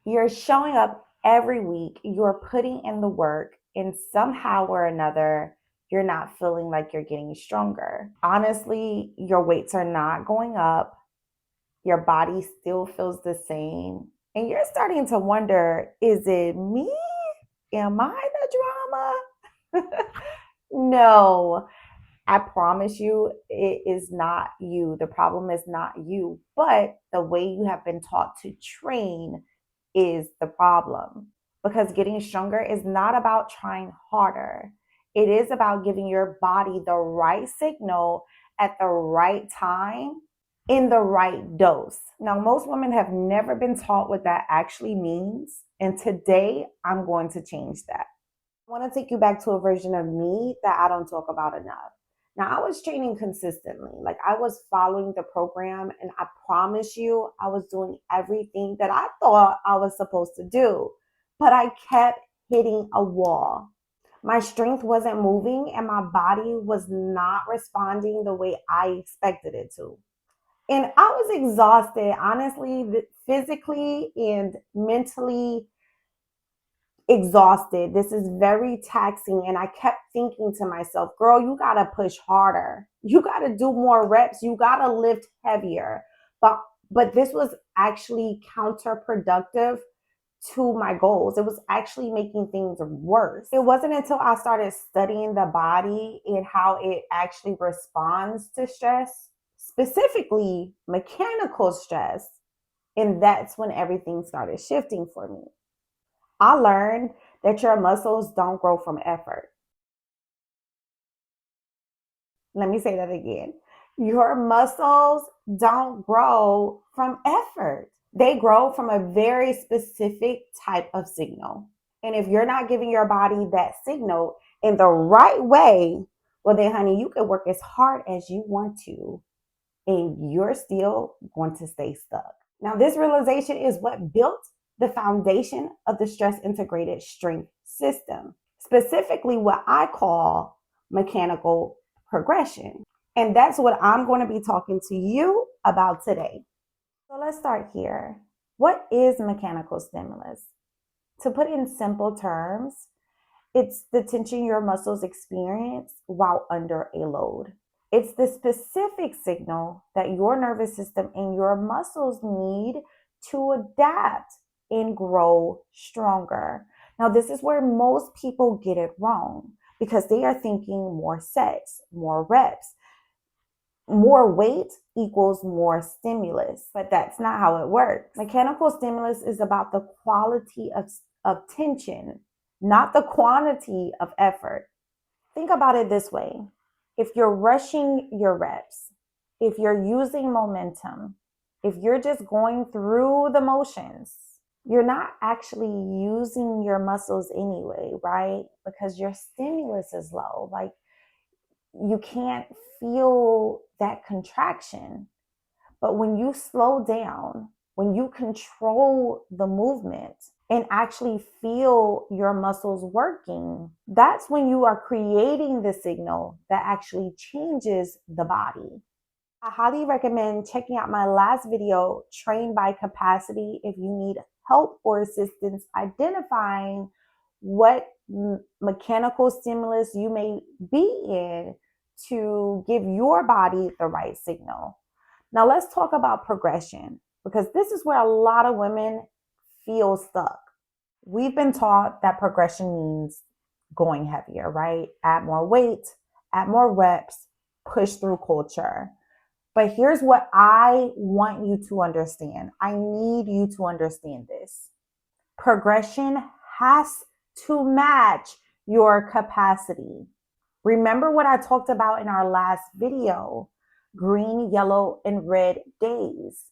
You're showing up every week, you're putting in the work, and somehow or another, you're not feeling like you're getting stronger. Honestly, your weights are not going up, your body still feels the same, and you're starting to wonder, is it me? Am I the drama? No, I promise you, it is not you. The problem is not you, but the way you have been taught to train is the problem. Because getting stronger is not about trying harder, it is about giving your body the right signal at the right time in the right dose. Now, most women have never been taught what that actually means. And today, I'm going to change that. I want to take you back to a version of me that I don't talk about enough. Now, I was training consistently. Like, I was following the program, and I promise you, I was doing everything that I thought I was supposed to do. But I kept hitting a wall. My strength wasn't moving, and my body was not responding the way I expected it to. And I was exhausted, honestly, physically and mentally exhausted. This is very taxing. And I kept thinking to myself, girl, you got to push harder. You got to do more reps. You got to lift heavier. But this was actually counterproductive to my goals. It was actually making things worse. It wasn't until I started studying the body and how it actually responds to stress, specifically mechanical stress, and that's when everything started shifting for me. I learned that your muscles don't grow from effort. Let me say that again. Your muscles don't grow from effort. They grow from a very specific type of signal. And if you're not giving your body that signal in the right way, well, then, honey, you can work as hard as you want to, and you're still going to stay stuck. Now, this realization is what built the foundation of the stress integrated strength system, specifically what I call mechanical progression. And that's what I'm going to be talking to you about today. So let's start here. What is mechanical stimulus? To put in simple terms, it's the tension your muscles experience while under a load. It's the specific signal that your nervous system and your muscles need to adapt and grow stronger. Now, this is where most people get it wrong because they are thinking more sets, more reps, more weight equals more stimulus, but that's not how it works. Mechanical stimulus is about the quality of tension, not the quantity of effort. Think about it this way. If you're rushing your reps, if you're using momentum, if you're just going through the motions, you're not actually using your muscles anyway, right? Because your stimulus is low. Like, you can't feel that contraction. But when you slow down, when you control the movement and actually feel your muscles working, that's when you are creating the signal that actually changes the body. I highly recommend checking out my last video, Train by Capacity, if you need help or assistance identifying what mechanical stimulus you may be in to give your body the right signal. Now let's talk about progression, because this is where a lot of women feel stuck. We've been taught that progression means going heavier, right? Add more weight, add more reps, push through culture. But here's what I want you to understand. I need you to understand this. Progression has to match your capacity. Remember what I talked about in our last video, green, yellow, and red days.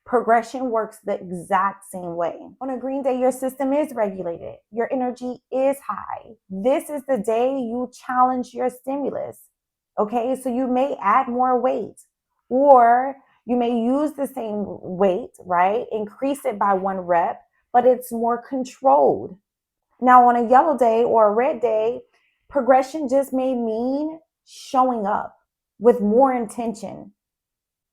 Progression works the exact same way. On a green day, your system is regulated. Your energy is high. This is the day you challenge your stimulus. Okay, so you may add more weight, or you may use the same weight, right? Increase it by 1 rep, but it's more controlled. Now, on a yellow day or a red day, progression just may mean showing up with more intention.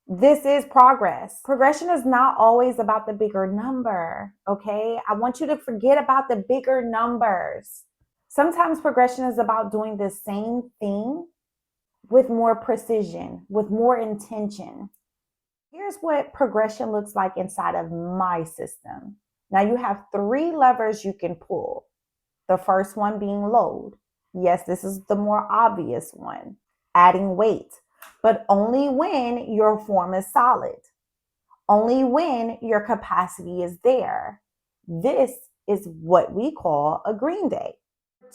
This is progress. Progression is not always about the bigger number, okay? I want you to forget about the bigger numbers. Sometimes progression is about doing the same thing with more precision, with more intention. Here's what progression looks like inside of my system. Now you have 3 levers you can pull. The first one being load. Yes, this is the more obvious one. Adding weight, but only when your form is solid. Only when your capacity is there. This is what we call a green day.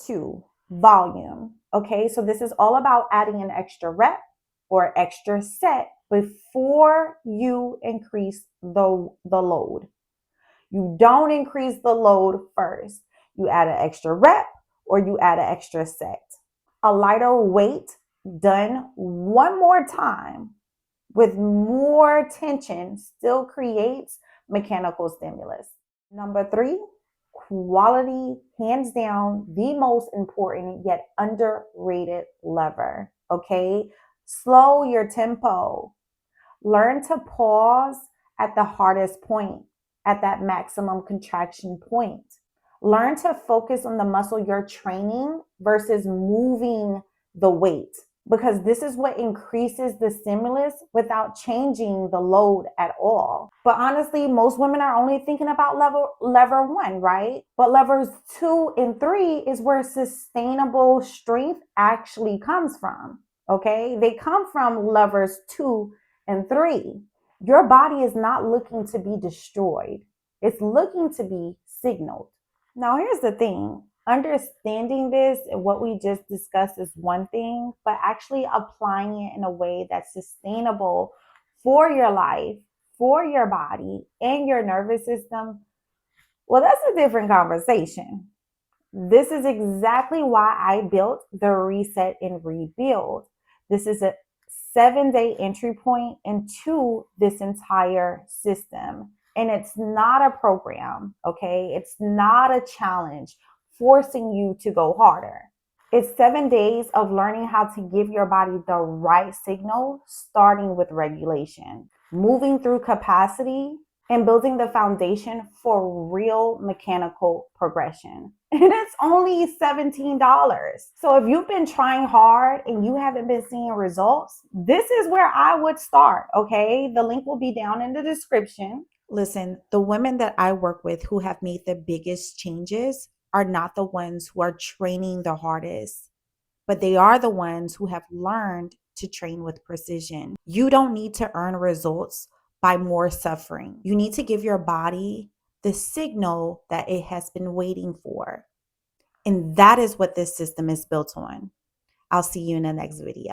2, volume. Okay, so this is all about adding an extra rep or extra set before you increase the load. You don't increase the load first. You add an extra rep or you add an extra set. A lighter weight done one more time with more tension still creates mechanical stimulus. Number 3, quality, hands down, the most important yet underrated lever. Okay, slow your tempo. Learn to pause at the hardest point, at that maximum contraction point. Learn to focus on the muscle you're training versus moving the weight, because this is what increases the stimulus without changing the load at all. But honestly, most women are only thinking about lever 1, right? But levers 2 and 3 is where sustainable strength actually comes from, okay? They come from levers 2 and 3. Your body is not looking to be destroyed. It's looking to be signaled. Now, here's the thing. Understanding this and what we just discussed is one thing, but actually applying it in a way that's sustainable for your life, for your body, and your nervous system, well, that's a different conversation. This is exactly why I built the Reset and Rebuild. This is a 7-day entry point into this entire system. And it's not a program, okay? It's not a challenge forcing you to go harder. It's 7 days of learning how to give your body the right signal, starting with regulation, moving through capacity, and building the foundation for real mechanical progression. And it's only $17. So if you've been trying hard and you haven't been seeing results, this is where I would start, okay? The link will be down in the description. Listen, the women that I work with who have made the biggest changes are not the ones who are training the hardest, but they are the ones who have learned to train with precision. You don't need to earn results by more suffering. You need to give your body the signal that it has been waiting for. And that is what this system is built on. I'll see you in the next video.